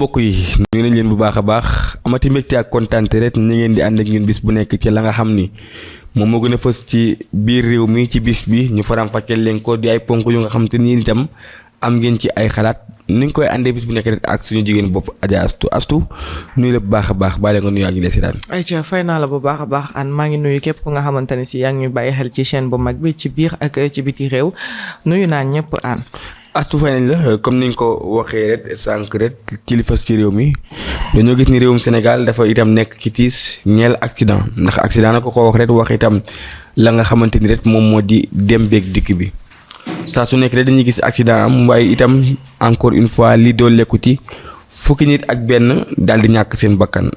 mbokk yi ñu nañ leen bu baax a baax amati mbégte ak kontaante rek ñi ngeen di ànd ak ñun bis bu nekk ci la nga xam ni moom moo gën a fës ci biir réew mi ci bis bi ñu faram-fàcceel leen ko di ay ponk yu nga xam te ni itam am ngeen ci ay xalaat ni nga koy àndee bis bu nekk rek ak suñu jigéen bopp Adja Astou nuyu la bu baax a baax bàyyi nga nuyu ak ñu des si daan. ayca fay naa la bu baax a baax an maa ngi nuyu képp ku nga xamante ne si yaa ngi ñu bàyyi xel ci chaîne bu mag bi ci biir ak ci biti réew nuyu naa ñëpp an Astou fay nañ la comme ni nga ko waxee rek sànq rek ci li fës ci réew mi dañoo gis ni réewum Sénégal dafa itam nekk ci tiis ñeel accident ndax accident na ko wax rek wax itam la nga xamante ni rek moom moo di dem beeg dikk bi saa su nekk rek dañuy gis accident am waaye itam encore une fois li dooleeku ci fukki nit ak benn daal di ñàkk seen bakkan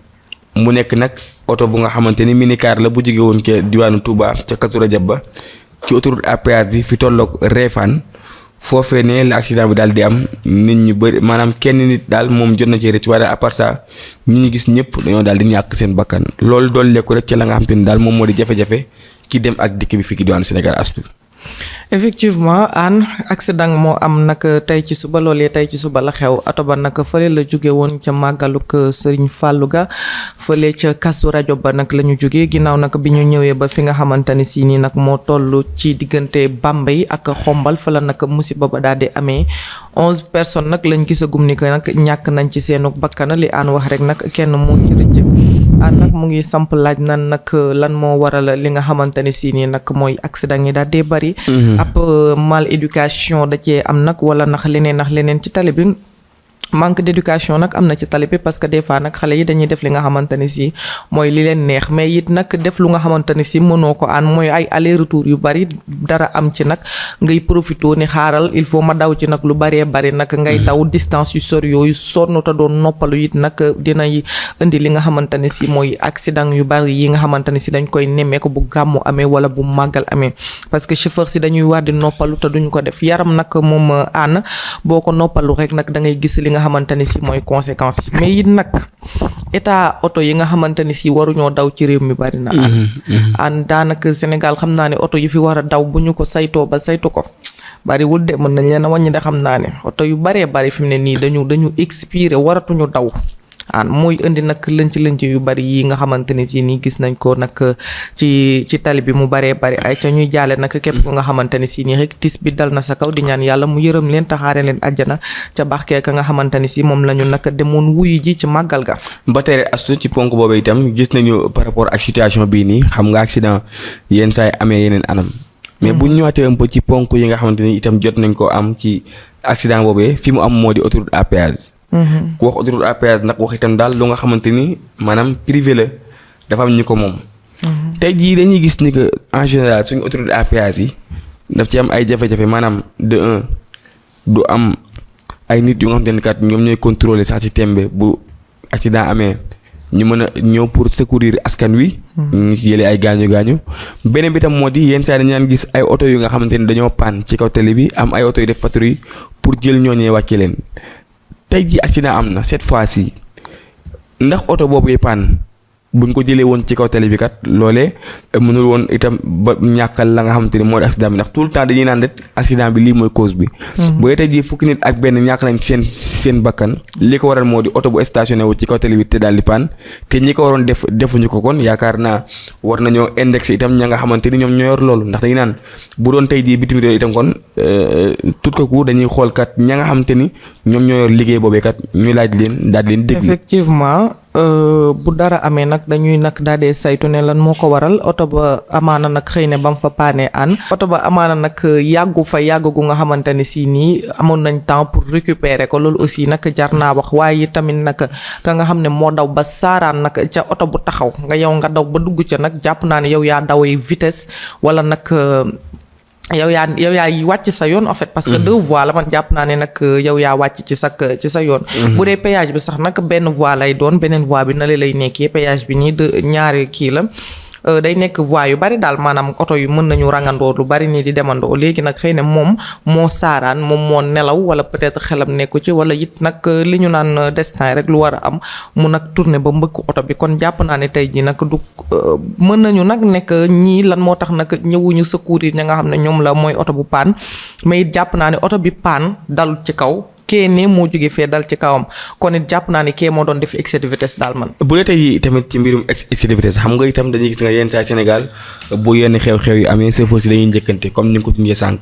mu nekk nag oto bu nga xamante ni minicar la bu jóge woon ca diwaanu Touba ca Kazu Rajab ba ci autoroute à péage bi fi tolloog Réfane foofee ne la accident bi daal di am nit ñu bëri maanaam kenn nit daal moom jot na ci rëcc waaye à part ça ñi ñu gis ñëpp dañoo daal di ñàkk seen bakkan loolu dooleeku rek ci la nga xamante ni daal moom moo di jafe-jafe ci dem ak dikk bi fii ci diwaanu Sénégal Astou. effectivement an accident moo am nag tey ci suba loolee tey ci suba la xew oto ba nag fële la jóge woon ca màggaluk Serigne Fallou ga fële ca Kazu Rajab ba nag la ñu jógee ginnaaw nag bi ñu ñëwee ba fi nga xamante ni si nii nag moo toll ci diggante Bambey ak Xombal fa la nag musiba ba daal di amee 11 personnes nag lañ gisagum ni que nag ñàkk nañ ci seenu bakkan li an wax rek nag kenn moo ci rëcc an nag mu ngi samp laaj nan nag lan moo waral li nga xamante ni si nii nag mooy accident yi daal dee bari ab mal éducation da cee am nag wala nax leneen ci tali bi manque d'éducation nag am na ci tali bi parce que des fois nag xale yi dañuy def li nga xamante ni si mooy li leen neex mais it nag def lu nga xamante ni si mënoo ko aan mooy ay aller retour yu bari dara am ci nag ngay profité ni xaaral il faut ma daw ci nag lu baree bari nag ngay daw distance yu sori yooyu sonn te doon noppalu it nag dinay indi li nga xamante ni si mooy accident yu bari yi nga xamante ni si dañ koy nemmeeku bu gàmmu amee wala bu màggal amee parce que chauffeur si dañuy war di noppalu te duñ ko def yaram nag moom aan boo ko noppalu rek nag da ngay gis li nga xamante ni si mooy conséquences yi mais it nag état oto yi nga xamante ni si waruñoo daw ci réew mi bari na an daanaka Sénégal xam naa ne oto yi fi war a daw bu ñu ko saytoo ba saytu ko bariwul de mën nañ leen a wàññi de xam naa ne oto yu baree bari fi mu ne nii dañu expiré waratuñu daw an mooy indi nag lënc yu bari yi nga xamante ni si nii gis nañ ko nag ci tali bi mu baree bari ay ca ñuy jaale nag képp ku nga xamante ni si nii rek tis bi dal na sa kaw di ñaan yàlla mu yërëm leen taxaare leen àjjana ca baaxkee ka nga xamante ni si moom la ñu nag demoon wuyu ji ci màggal ga ba tey Astou ci ponk boobu itam gis nañu par rapport ak situation bii nii xam nga accident yenn saa yi amee yeneen anam mais bu ñu ñëwaatee un peu ci ponk yi nga xamante ni itam jot nañ ko am ci accident boobee fi mu am moo di autoroute à péage ku wax autoroute à péage nag wax itam daal lu nga xamante ni maanaam privé la dafa am ñu ko moom tey jii dañuy gis ni que en général suñu autoroute à péage yi daf ci am ay jafe-jafe maanaam de un du am ay nit yu nga xamante ni kat ñoom ñooy contrôler saa si tembe bu accident amee ñu mën a ñëw pour secourir askan wi ñu ci jëlee ay gaañu beneen bi tam moo di yenn saa dañu daan gis ay oto yu nga xamante ni dañoo paan ci kaw télé bi am ay oto yu def patrouille pour jël ñooñee wàcce leen tey jii accident am na cette fois-ci ndax oto boobu yi paan buñ ko jëlee woon ci kaw télé bi kat loolee mënul woon itam ba ñàkkal la nga xamante ni moo di accident bi ndax tout le temps dañuy naan rek accident bi lii mooy cause bi bu dee tey jii fukki nit ak benn ñàkk nañ seen bakkan li ko waral moo di oto bu stationné wu ci kaw télé bi te daal di paan te ñi ko waroon defuñu ko kon yaakaar naa war nañoo indexé itam ña nga xamante ni ñoom ñoo yor loolu ndax dañuy naan bu doon tey jii bitim réew itam kon tout ko ku dañuy xool kat ña nga xamante ni ñoom ñoo yor liggéey boobee kat ñu laaj leen daal di leen déglu effectivement bu dara amee nag dañuy nag daal di saytu ne lan moo ko waral oto ba amaana nag xëy na ba mu fa paanee an oto ba amaana nag yàggu gu nga xamante ni si nii amoon nañ temps pour récupérer ko loolu aussi nag jar naa wax waaye tamit nag ka nga xam ne moo daw ba saaraan nag ca oto bu taxaw nga yow nga daw ba dugg ca nag jàpp naa ne yow yaa dawee vitesse wala nag yow yaa wàcc sa yoon en fait parce que deux voies la man jàpp naa ne nag yow yaa wàcc ci sa yoon bu dee péage bi sax nag benn voie lay doon beneen voie bi na lay nekkee péage bi nii ñaari kii la day nekk voie yu bari daal maanaam oto yu mën nañu rangandoo lu bari nii di demandoo léegi nag xëy na moom moo saaraan moom moo nelaw wala peut-être xelam nekku ci wala it nag li ñu naan destin rek lu war a am mu nag tourné ba mbëkk oto bi kon jàpp naa ne tey ji nag du mën nañu nag nekk ñii lan moo tax nag ñëwuñu secourir ña nga xam ne ñoom la mooy oto bu paan mais it jàpp naa ne oto bi paan dalul ci kaw kee ne moo jóge fee dal ci kawam kon it jàpp naa ni kee moo doon def excès de vitesse daal man. bu dee tey tamit ci mbirum excès de vitesse xam nga itam dañuy gis nga yenn saa Sénégal bu yenn xew-xew yi amee chauffeur si dañuy njëkkante comme ni nga ko tuddee sànq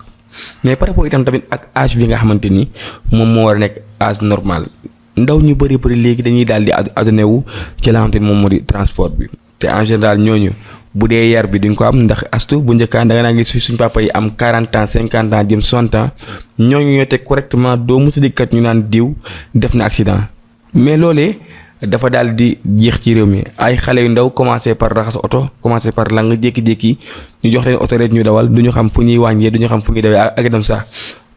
mais par rapport itam tamit ak âge bi nga xamante ni moom moo war a nekk âge normal ndaw ñu bëri léegi dañuy daal di adonné wu ci la xamante ni moom moo di transport bi te en général ñooñu bu dee yar bi duñ ko am ndax astu bu njëkkaan da nga naa ngi suñ papa yi am 40 ans 50 ans jëm 60 ans ñooñu ñoo teg correctement doo mos a dikkat ñu naan diw def na accident mais loolee dafa daal di jeex ci réew mi ay xale yu ndaw commencé par raxas oto commencé par lang jékki-jékki ñu jox leen oto rek ñu dawal du ñu xam fu ñuy wàññee du ñu xam fu ñuy dawee ak dem sax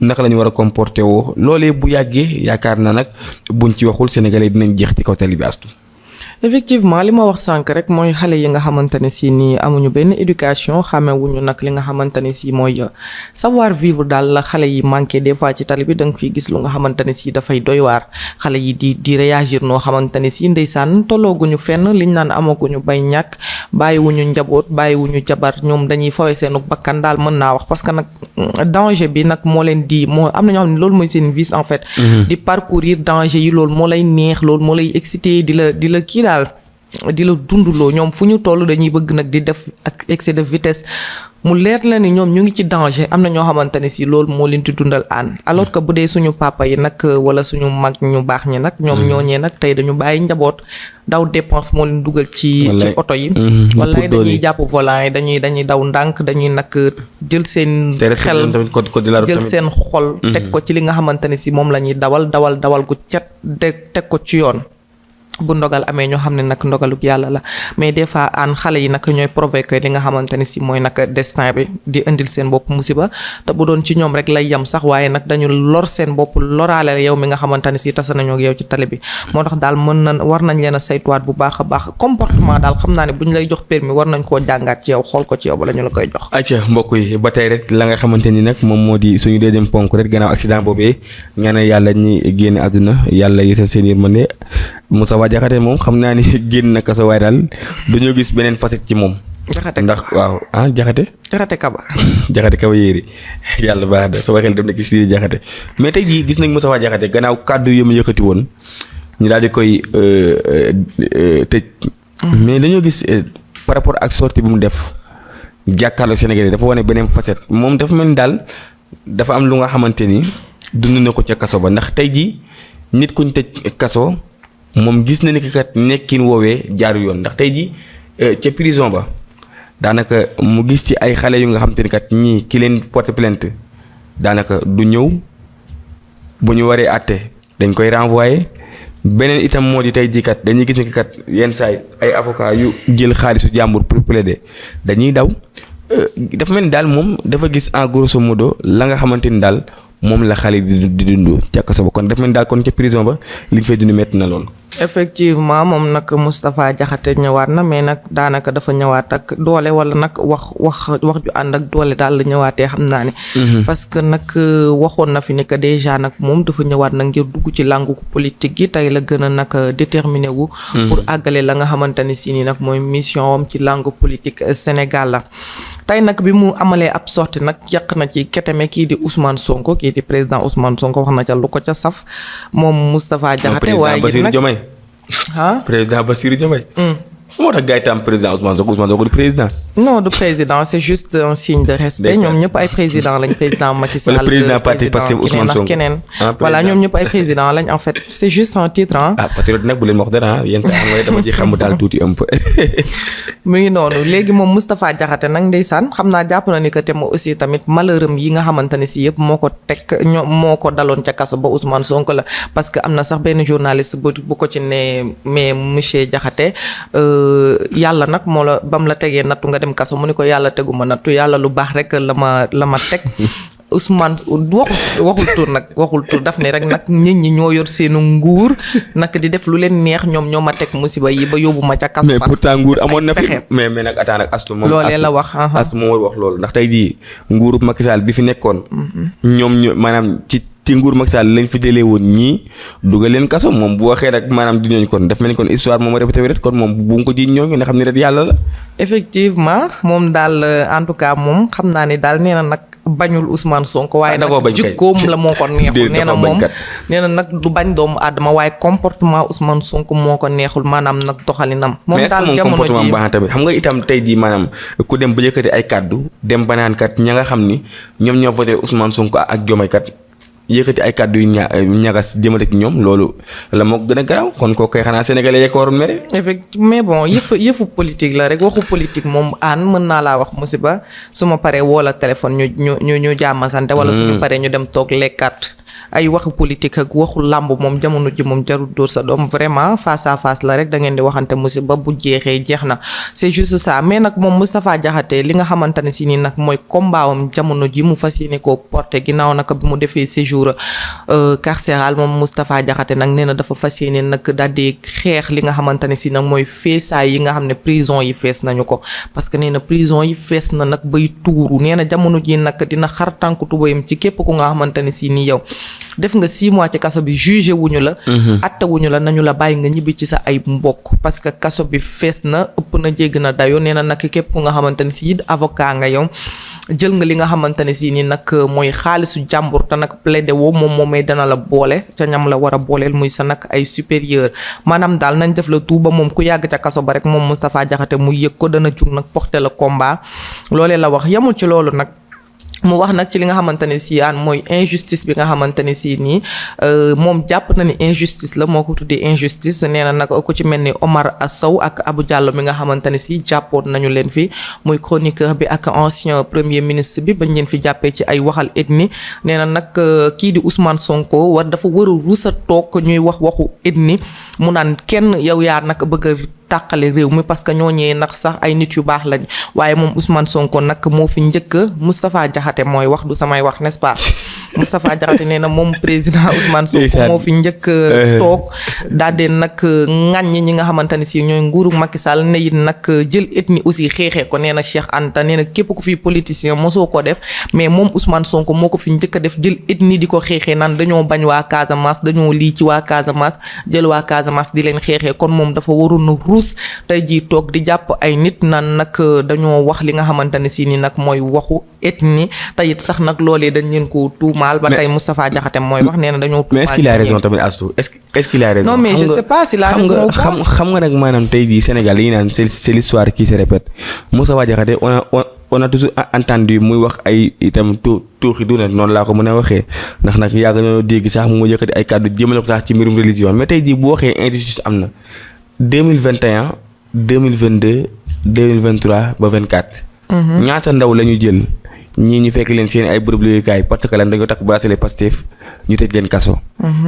naka la ñu war a comporté woo loolee bu yàggee yaakaar na nag buñ ci waxul sénégalais dinañ jeex ci kaw tali bi astu. effectivement li ma wax sànq rek mooy xale yi nga xamante ne si nii amuñu benn éducation xamewuñu nag li nga xamante ne si mooy savoir vivre daal la xale yi manqué des fois ci tali bi da nga fiy gis lu nga xamante ne si dafay doy waar xale yi di réagir noo xamante ne si ndeysaan tollooguñu fenn liñ naan amaguñu bay ñàkk bàyyiwuñu njaboot bàyyiwuñu jabar ñoom dañuy fawe seenu bakkan daal mën naa wax parce que nag danger bi nag moo leen di moo am na ñoo xam ne loolu mooy seen vice en fait di parcourir danger yi loolu moo lay neex loolu moo lay excité di la kii daal di la dunduloo ñoom fu ñu toll dañuy bëgg nag di def ak excès de vitesse mu leer la ni ñoom ñu ngi ci danger am na ñoo xamante ne si loolu moo leen di dundal aan alors que bu dee suñu papa yi nag wala suñu mag ñu baax ñi nag ñoom ñooñee nag tey dañu bàyyi njaboot daw dépense moo leen dugal ci oto yi wallaay dañuy jàpp volant yi dañuy daw ndànk dañuy nag jël seen xel jël seen xol teg ko ci li nga xamante ne si moom la ñuy dawal gu cet teg ko ci yoon bu ndogal amee ñoo xam ne nag ndogaluk yàlla la mais des fois aan xale yi nag ñooy provoquer li nga xamante ne si mooy nag destin bi di indil seen bopp musiba te bu doon ci ñoom rek lay yem sax waaye nag dañu lor seen bopp loraale yow mi nga xamante ne si tasa nañoo ak yow ci tali bi moo tax daal war nañ leen a saytuwaat bu baax a baax comportement daal xam naa ne bu ñu lay jox permis war nañ koo jàngaat ci yow xool ko ci yow bala ñu la koy jox. acca mbokk yi ba tey rek la nga xamante ni nag moom moo di suñu deuxième ponk rek gannaaw accident boobee ñaanal yàlla ñi génn àdduna yàlla yéesal seen yërmande Moussa Diakhaté moom xam naa ni génn na kaso waaye daal dañoo gis beneen facette ci moom. Diakhaté ndax waaw ah Diakhaté. Diakhaté Kaba. Diakhaté Kaba yéeri yàlla baax na sama xel dem na ci si Diakhaté mais tey jii gis nañ Moussa Diakhaté gannaaw kàddu yi mu yëkkati woon ñu daal di koy tëj. mais dañoo gis par rapport ak sortie bi mu def jàkkaarloo Sénégalais dafa wane beneen facette moom dafa mel ni daal dafa am lu nga xamante ni dund na ko ca kaso ba ndax tey jii nit kuñ tëj kaso. moom gis na ni kat nekkin woowee jaaru yoon ndax tey ji ca prison ba daanaka mu gis ci ay xale yu nga xam te ni kat ñii ki leen porte plainte daanaka du ñëw bu ñu waree àtte dañ koy renvoyer beneen itam moo di tey jii kat dañuy gis ni kat yenn saay ay avocat yu jël xaalisu jàmbur pour plaider dañuy daw dafa mel ni daal moom dafa gis en grosso modo la nga xamante ni daal moom la xale di dund ca kaso ba kon dafa mel ni daal kon ca prison ba li ñu fay dund metti na lool. effectivement moom nag Moustapha Diakhaté ñëwaat na mais nag daanaka dafa ñëwaat ak doole wala nag wax ju ànd ak doole daal la ñëwaatee xam naa ne. parce que nag waxoon na fi ne que déjà nag moom dafa ñëwaat nag ngir dugg ci làngu politique gi tey la gën a nag déterminé wu. pour àggale la nga xamante ne si nii nag mooy mission am ci làngu politique Sénégal la. tey nag bi mu amalee ab sortie nag yàq na ci keteme kii di Ousmane Sonko kii di président Ousmane Sonko wax na ca lu ko ca saf moom Moustapha Diakhaté waaye nag président Bassirou Diomaye. moo tax gars yi tam président Ousmane Sonko du président. non du président c'est juste un signe de respect ñoom ñëpp ay président lañ président Macky Sall. wala président parti Pastef Ousmane Sonko keneen voilà ñoom ñëpp ay président lañ en fait c'est juste un titre patriote nag bu leen wax dara yéen saa xam nga dama ci xamu daal tuuti un peu. mu ngi noonu léegi moom Moustapha Diakhaté nag ndeysaan xam naa jàpp na ni que te ma aussi tamit malheureusam yi nga xamante ne si yëpp moo ko teg moo ko daloon ca kaso ba Ousmane Sonko la parce que am na sax benn journaliste bu ko ci ne mais monsieur Diakhaté yàlla nag moo la bam la tegee nattu nga dem kaso mu ni ko yàlla teguma nattu yàlla lu baax rek la ma teg Ousmane waxul tur daf ne rek nag nit ñi ñoo yor seenu nguur nag di def lu leen neex ñoom ñoo ma teg musiba yi ba yóbbu ma ca kaso. mais pourtant nguur amoon na fi mais nag attends nag Astou moom loolee la wax Astou moom wax loolu ndax tey jii nguuru Macky Sall bi fi nekkoon ñoom maanaam ci nguur Macky Sall lañ fi jëlee woon ñii dugal leen kaso moom bu waxee rek maanaam di ñooñ kon daf mel ni kon histoire moom répété rek kon moom bu nga ko ji ñooñu nga xam ne rek yàlla la. effectivement moom daal en tout cas moom xam naa ni daal nee na nag bañul Ousmane Sonko waaye da koo bañ nag jikkoom la moo ko neexul. nee na moom nee na nag du bañ doomu aadama waaye comportement Ousmane Sonko moo ko neexul maanaam nag doxalinam. moom daal jamono ji baax tamit xam nga itam tey jii maanaam ku dem ba yëkkati ay kàddu dem banaan kat ña nga xam ni ñoom ñoo voté Ousmane Sonko ak Diomaye kat yëkkati ay kàddu yu ñagas jëmale ci ñoom loolu la moo gën a garaaw kon koo koy xanaa sénégalais yee ko waroon mere. effectivement mais bon yëfu politique la rek waxu politique moom aan mën naa laa wax musiba su ma paree woo la téléphone ñu jàmmasante wala suñu paree ñu dem toog lekkaat. ay waxu politique ak waxu làmb moom jamono ji moom jarul dóor sa doom vraiment face à face la rek da ngeen di waxante musiba bu jeexee jeex na c'est juste ça mais nag moom Moustapha Diakhaté li nga xamante ne si nii nag mooy combat am jamono ji mu fas yéene koo porté ginnaaw nag bi mu defee séjour carcéral moom Moustapha Diakhaté nag nee na dafa fas yéene nag daal di xeex li nga xamante ne si nag mooy feesaay yi nga xam ne prison yi fees nañu ko parce que nee na prison yi fees na nag bay tuuru nee na jamono ji nag dina xar tànku tubayam ci képp ku nga xamante ne si nii yow def nga 6 mois ci kaso bi jugé wuñu la atte wuñu la nañu la bàyyi nga ñibbi ci sa ay mbokk parce que kaso bi fees na ëpp na jégg na dayo nee na nag képp ku nga xamante ne si avocat nga yow jël nga li nga xamante ne si ni nag mooy xaalisu jàmbur te nag plaidé woo moom moomay dana la boole ca ñam la war a booleel muy sa nag ay supérieur maanaam daal nañ def la tout ba moom ku yàgg ca kaso ba rek moom Moustapha Diakhaté mu yëg ko dana jug nag porter le combat loolee la wax yemul ci loolu nag mu wax nag ci li nga xamante ne si aan mooy injustice bi nga xamante ne si nii moom jàpp na ni injustice la moo ko tuddee injustice nee na nag ku ci mel ni Omar Sow ak Abou Diallo mi nga xamante ne si jàppoon nañu leen fi muy chroniqueur bi ak ancien premier ministre bi bañ leen fi jàppee ci ay waxal ethnie nee na nag kii di Ousmane Sonko war dafa war a rusa toog ñuy wax waxu ethnie mu naan kenn yow yaa nag bëgg a tàqale réew mi parce que ñooñee nag sax ay nit yu baax lañ waaye moom Ousmane Sonko nag moo fi njëkk Moustapha Diakhaté mooy wax du samay wax n'est-ce pas Moustapha Diakhaté nee na moom président Ousmane Sonko moo fi njëkk toog daal de nag ŋàññi ñi nga xamante ne si ñooy nguuru Macky Sall ne it nag jël ethnie aussi xeexee ko nee na Cheikh Anta nee na képp ku fi politicien mosoo ko def mais moom Ousmane Sonko moo ko fi njëkk a def jël ethnie di ko xeexee naan dañoo bañ waa Casamance dañoo lii ci waa Casamance jël waa Casamance di leen xeexee kon moom dafa waroon a ruus tey jii toog di jàpp ay nit naan nag dañoo wax li nga xamante ne si ni nag mooy waxu ethnie te it sax nag loolee dañ leen ko tuumaal ba tey Moustapha Diakhaté mooy wax nee na dañoo tuumaal. mais est-ce qu'il a raison tamit Astou est-ce qu'il a raison. non mais je sais pas s'il a raison. xam nga nag maanaam tey jii Sénégal yi naan c'est l'histoire qui se répète Moustapha Diakhaté on a toujours entendu muy wax ay itam tuuxi du ne noonu laa ko mën a waxee ndax nag yàgg nañoo dégg sax mu yëkkati ay kàddu jëmale ko sax ci mbirum religion mais tey jii bu waxee injustice am na 2021 2022 2023 ba 24. ñaata ndaw la ñu jël ñii ñu fekk leen seen ay bërëb liggéeyukaay parce que lan dañoo takk bracelet Pastef ñu tëj leen kaso.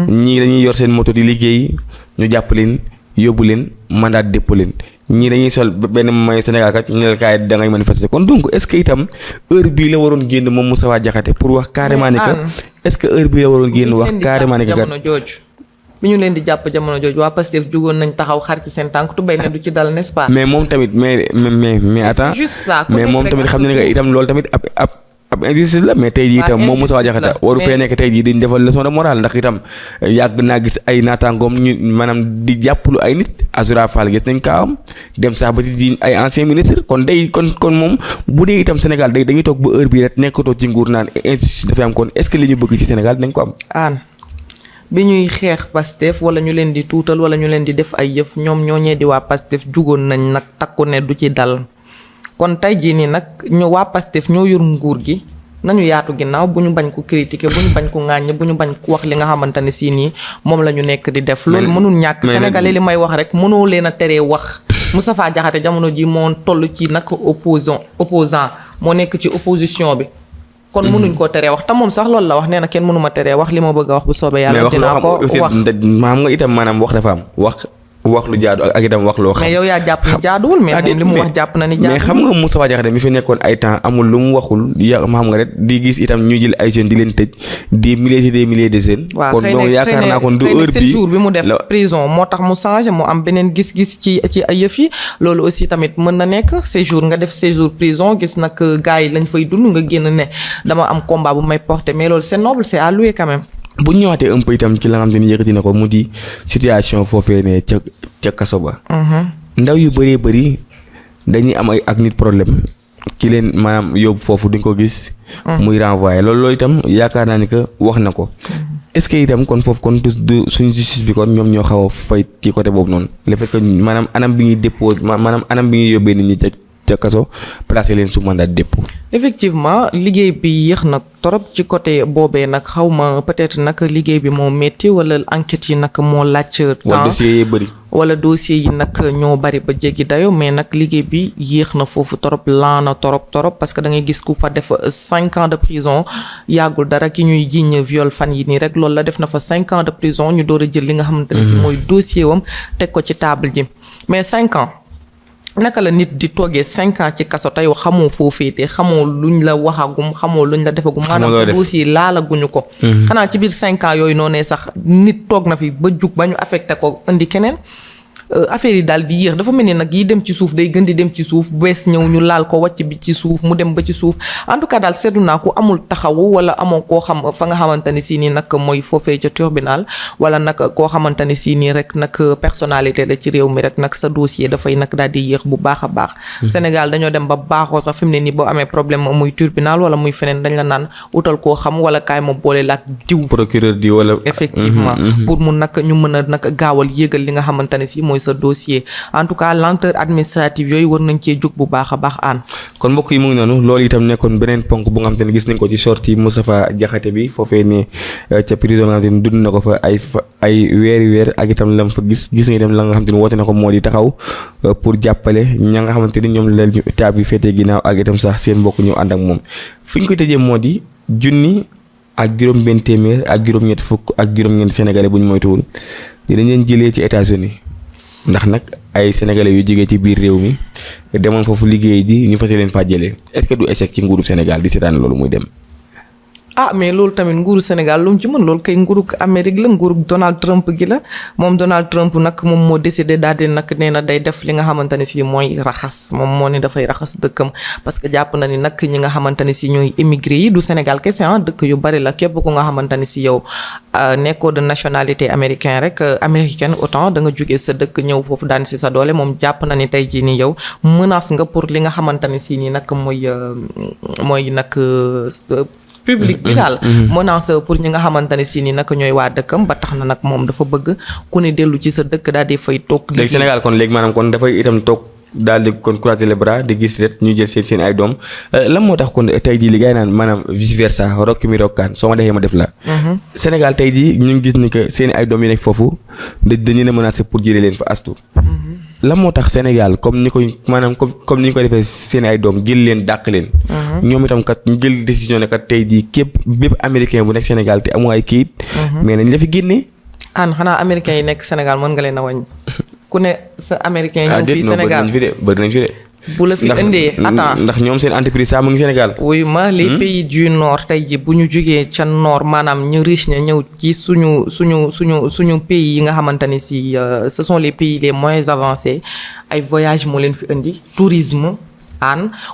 ñii dañuy yor seen moto di liggéey ñu jàpp leen yóbbu leen mandat de dépôt leen ñii dañuy sol benn may Sénégal kat ñu ne la kaay da ngay manifester kon donc est-ce que itam heure bii la waroon génn moom Moustapha Diakhaté pour wax carrément ni que est-ce que heure bii la waroon génn wax carrément ni que bi ñu leen di jàpp jamono jooju waa Pastef jugoon nañ taxaw xar ci seen tànk tubéy ne du ci dal n'est-ce pas. mais moom tamit mais attends mais moom tamit xam na ne itam loolu tamit ab injustice la mais tey jii itam moom Moustapha Diakhaté waru fee nekk tey jii di defal leçon de morale ndax itam yàgg naa gis ay naataangoom ñu maanaam di jàppalu ay nit Azoura Fall gis nañ kaawam dem sax ba ci ay ancien ministre kon moom bu dee itam Sénégal dañuy toog ba heure bii rek nekkatoo ci nguur naan injustice dafay am kon est-ce que li ñu bëgg ci Sénégal dinañ ko am. bi ñuy xeex Pastef wala ñu leen di tuutal wala ñu leen di def ay yëf ñoom ñooñee di waa Pastef jugoon nañ nag takku ne du ci dal kon tey jii nii nag ñu waa Pastef ñoo yor nguur gi nañu yaatu ginnaaw bu ñu bañ ko critiquer bu ñu bañ ko ŋàññ bu ñu bañ ko wax li nga xamante ne si nii moom la ñu nekk di def. loolu mënul ñàkk sénégalais li may wax rek mënoo leen a teree wax Moustapha Diakhaté jamono ji moo toll ci nag opposant moo nekk ci opposition bi. kon mënuñ koo teree wax te moom sax loolu la wax nee na kenn mënuma teree wax li ma bëgg a wax bu soobee yàlla dinaa ko wax xam nga itam maanaam wax dafa am wax lu jaadu ak itam wax loo xam. mais yow yaa jàpp ni jaaduwul mais moom li mu wax jàpp na ni jaaduwul. mais xam nga Moustapha Diakhaté mi fi nekkoon ay temps amul lu mu waxul xam nga rek di gis itam ñu jël ay jeunes di leen tëj des milliers de jeunes. kon donc yaakaar naa kon du heure bi jour bi mu def prison moo tax mu changé mu am beneen gis-gis ci ay yëf yi loolu aussi tamit mën na nekk séjour nga def séjour prison gis nag gars yi lañ fay dund nga génn ne dama am combat bu may porter mais loolu c'est noble c'est à louer quand même. bu ñu ñëwaatee un peu itam ci la nga xam te ni yëkkati na ko mu di situation foofee ne ca kaso ba. ndaw yu bëree bëri dañuy am ak nit problème ki leen maanaam yóbbu foofu duñ ko gis. muy renvoyé loolu itam yaakaar naa ni que wax na ko. est-ce que itam kon foofu kon du suñu justice bi kon ñoom ñoo xaw a fay ci côté boobu noonu le fait que maanaam anam bi ñuy dépose maanaam anam bi ñuy yóbbee nit ñi ca kaso placé leen sous mandat de dépôt. effectivement liggéey bi yéex nag torop ci côté boobee nag xaw ma peut-être nag liggéey bi moo métti wala enquête yi nag moo laaj temps wala dossier yi bëri. wala dossier yi nag ñoo bari ba jéggi dayo mais nag liggéey bi yéex na foofu torop laana torop parce que da ngay gis ku fa def 5 ans de prison yàggul dara ki ñuy jiiñ viol fan yi nii rek loolu la def na fa 5 ans de prison ñu door a jël li nga xamante ne si mooy dossier wam teg ko ci table ji mais 5 ans. naka la nit di toogee 5 ans ci kaso te yow xamoo foo féete xamoo luñ la waxagum xamoo luñ la defagum. maanaam sa dossier laalaguñu ko. xanaa ci biir 5 ans yooyu noonee sax nit toog na fi ba jug ba ñu affecté ko indi keneen. affaire yi daal di yéex dafa mel ni nag yi dem ci suuf day gën di dem ci suuf bees ñëw ñu laal ko wàcc bi ci suuf mu dem ba ci suuf en tout cas daal seetlu naa ku amul taxawu wala amoo koo xam fa nga xamante ni si nii nag mooy foofee ca tribunal wala nag koo xamante ni si nii rek nag personnalité la ci réew mi rek nag sa dossier dafay nag daal di yéex bu baax a baax. Sénégal dañoo dem ba baaxoo sax fi mu ne nii boo amee problème muy tribunal wala muy feneen dañ la naan utal koo xam wala kaay ma boole la ak diw. procureur di wala. effectivement pour mu nag ñu mën a nag gaawal yéegal li nga xamante ne si mooy sa dossier en tout cas lenteur administrative yooyu war nañ cee jóg bu baax a baax aan kon mbokk yi mu ngi noonu loolu itam nekkoon beneen ponk bu nga xam te ne gis nañ ko ci sortie Moustapha Diakhaté bi foofee ne ca prison nga xam te ne dund na ko fa ay weer ak itam lam fa gis nga itam la nga xam te ne woote na ko moo di taxaw pour jàppale ña nga xamante ni ñoom la ñu état bi féetee ginnaaw ak itam sax seen mbokk ñu ànd ak moom fi ñu koy tëjee moo di junni ak juróom-benn téeméer ak juróom-ñett fukk ak juróom-ñeent sénégalais bu ñu moytuwul dinañ leen jëlee ci États-Unis ndax nag ay sénégalais yu jógee ci biir réew mi demoon foofu liggéey ji ñu fas leen faa jëlee est-ce que du échec ci nguuru Sénégal di seetaan loolu muy dem. ah mais loolu tamit nguuru Sénégal lu mu ci mën loolu kay nguurug Amérique la nguurug Donald Trump gi la moom Donald Trump nag moom moo décidé daal di nag nee na day def li nga xamante ne si mooy raxas moom moo ni dafay raxas dëkkam parce que jàpp na ni nag ñi nga xamante ne si ñooy émigré yi du Sénégal kese dëkk yu bari la képp ku nga xamante ne si yow nekkoo de nationalité américain rek américaine autant da nga jógee sa dëkk ñëw foofu daan si sa doole moom jàpp na ni tey jii nii yow menace nga pour li nga xamante ne si nii nag mooy nag. public bi daal menace pour ñi nga xamante ne si ni nag ñooy waa dëkkam ba tax na nag moom dafa bëgg ku ne dellu ci sa dëkk daal di fay toog. léegi Sénégal kon léegi maanaam kon dafay itam toog daal di kon croiser les bras di gis rek ñu jël seen ay doom lan moo tax kon tey jii li gars yi naan maanaam vice versa rokk mi rokkaan soo ma defee ma def la. Sénégal tey jii ñu ngi gis ni que seen ay doom yi nekk foofu dañu ne menacé pour jëlee leen fa astu. lan moo tax Sénégal comme ni koy maanaam comme ni ñu koy defee seen ay doom jël leen dàq leen. ñoom itam kat ñu jël décision ne kat tey jii bépp américain bu nekk Sénégal te amoo ay kayit. mais nañ la fi génnee. xanaa américain yi nekk Sénégal mën nga leen a wàññi. ku ne sa américain ñëw fii Sénégal bëri nañ fi de. bu la fi indee attends ndax ñoom seen entreprise sax mu ngi Sénégal. oui ma les pays du nord tey ji bu ñu jógee ca nord maanaam ñu riche ña ñëw ci suñu pays yi nga xamante ni si ce sont les pays les moins avancés ay voyage moo leen fi indi tourisme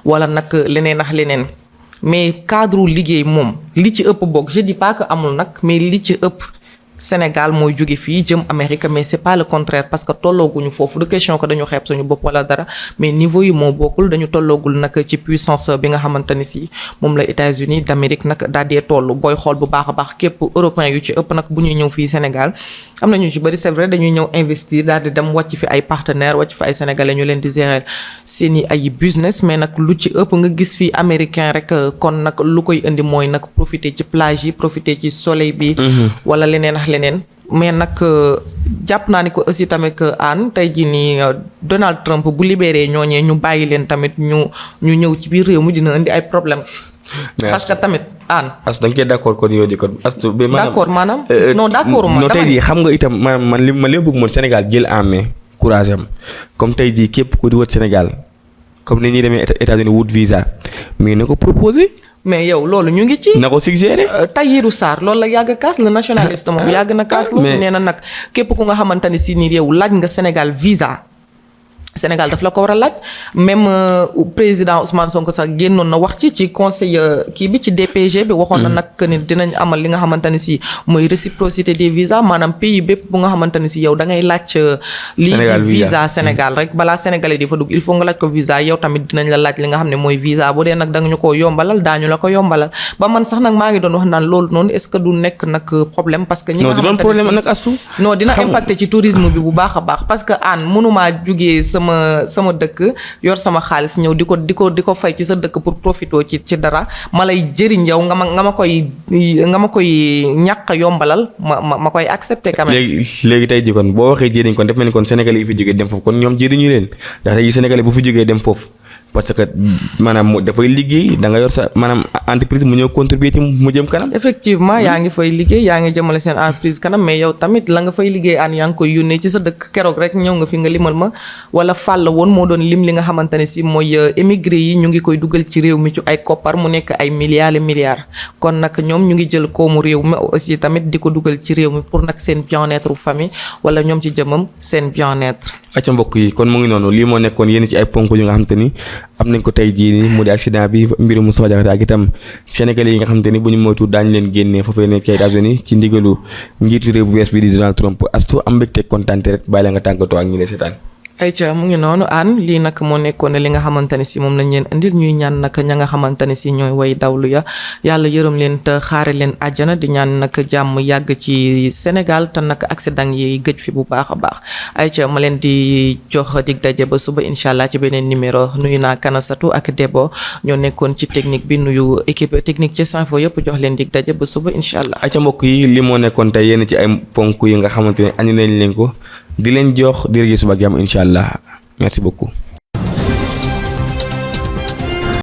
wala nag leneen ak leneen mais cadre liggéey moom li ci ëpp bokk je dis pas que amul nag mais li ci ëpp Sénégal mooy jóge fii jëm Amérique mais c'est pas le contraire parce que tollooguñu foofu du question que dañu xeeb suñu bopp wala dara mais niveau yi moo bokkul dañu tolloogul nag ci puissance bi nga xamante ni si moom la États-Unis d'Amérique nag daal dee toll booy xool bu baax a baax képp européen yu ci ëpp nag bu ñuy ñëw fii Sénégal am na ñu ci bëri c'est vrai dañuy ñëw investir daal di dem wàcc fi ay partenaires wàcc fi ay sénégalais ñu leen di gérer seeni ay business mais nag lu ci ëpp nga gis fii américain rek kon nag lu koy indi mooy nag profiter ci plage yi profiter ci soleil bi wala leneen ak leneen mais nag jàpp naa ni ko aussi tamit que tey jii nii Donald Trump bu libéré ñooñee ñu bàyyi leen tamit ñu ñëw ci biir réew mi dina indi ay problème parce que tamit as da nga koy d'accord kon yow di kon d'accord maanaam non d'accord ma tey jii xam nga itam man li ma bëgg moom Sénégal jël en main courage am comme tey jii képp ku di wët Sénégal comme ni ñuy demee États-Unis wut visa mais na ko proposer mais yow loolu ñu ngi ci. na ko suggéré. Tahirou Sarr loolu la yàgg kaas la nationaliste moom yàgg na kaas. mais nee na nag képp ku nga xamante ni si ni yow laaj nga Sénégal visa Sénégal daf la ko war a laaj même président Ousmane Sonko sax génnoon na wax ci conseil kii bi ci DPG bi waxoon na nag que ni dinañ amal li nga xamante ne si mooy réciprocité des visas maanaam pays bépp bu nga xamante ne si yow da ngay laaj lii di visa Sénégal rek balaa sénégalais di fa dugg il faut nga laaj ko visa yow tamit dinañ la laaj li nga xam ne mooy visa bu dee nag da nga ñu ko yombalal daañu la ko yombalal ba man sax nag maa ngi doon wax naan loolu noonu est-ce que du nekk nag problème parce que ñi nga xamante ne si nag astu non dina impacté ci tourisme bi bu baax a baax parce que an mënumaa jugee sama dëkk yor sama xaalis ñëw di ko fay ci sa dëkk pour profito ci dara ma lay jëriñ yow nga ma koy ñàkk a yombalal ma koy accepter quand même. léegi tey jii kon boo waxee jëriñ kon def mel ni kon Sénégalais yi fi jógee dem foofu kon ñoom jëriñu leen ndax tey Sénégalais bu fi jógee dem foofu parce que maanaam dafay liggéey da nga yor sa maanaam entreprise mu ñëw contribuer ci mu jëm kanam. effectivement yaa ngi fay liggéey yaa ngi jëmale seen entreprise kanam mais yow tamit la nga fay liggéey yaa ngi koy yónnee ci sa dëkk keroog rek ñëw nga fi nga limal ma wala fàll woon moo doon lim li nga xamante ne si mooy émigré yi ñu ngi koy dugal ci réew mi ci ay koppar mu nekk ay milliards kon nag ñoom ñu ngi jël koomu réew mi aussi tamit di ko dugal ci réew mi pour nag seen bien-être famille wala ñoom ci jëmam seen bien-être. acca mbokk yi kon mu ngi noonu lii moo nekkoon yéen ci ay ponk yu nga xamante ni am nañ ko tey jii nii mu di accident bi mbirum Moustapha Diakhaté ak itam sénégalais yi nga xamante ni bu ñu moytu daañu leen génnee foofee nekk ci États-Unis ci ndigalu njiitu réew bu bees bi di Donald Trump astu am mbégte kontaan rek bàyyi la nga tàggatoo ak ñi lay seetaan. ayca mu ngi noonu aan lii nag moo nekkoon li nga xamante ne si moom lañ leen indil ñuy ñaan nag ña nga xamante ne si ñooy way dawlu ya yàlla yërëm leen te xaare leen àjjana di ñaan nag jàmm yàgg ci Sénégal te nag accident yi gëj fi bu baax a baax ayca ma leen di jox dig daje ba suba incha allah ci beneen numéro nuyu naa Kanasatu ak Debo ñoo nekkoon ci technique bi nuyu équipe technique ci Info yëpp jox leen dig daje ba suba incha allah. ayca mbokk yi li moo nekkoon tey yéen ci ay ponk yi nga xamante ne andi nañ leen ko di leen jox di suba ak jàmm incha allah merci beaucoup.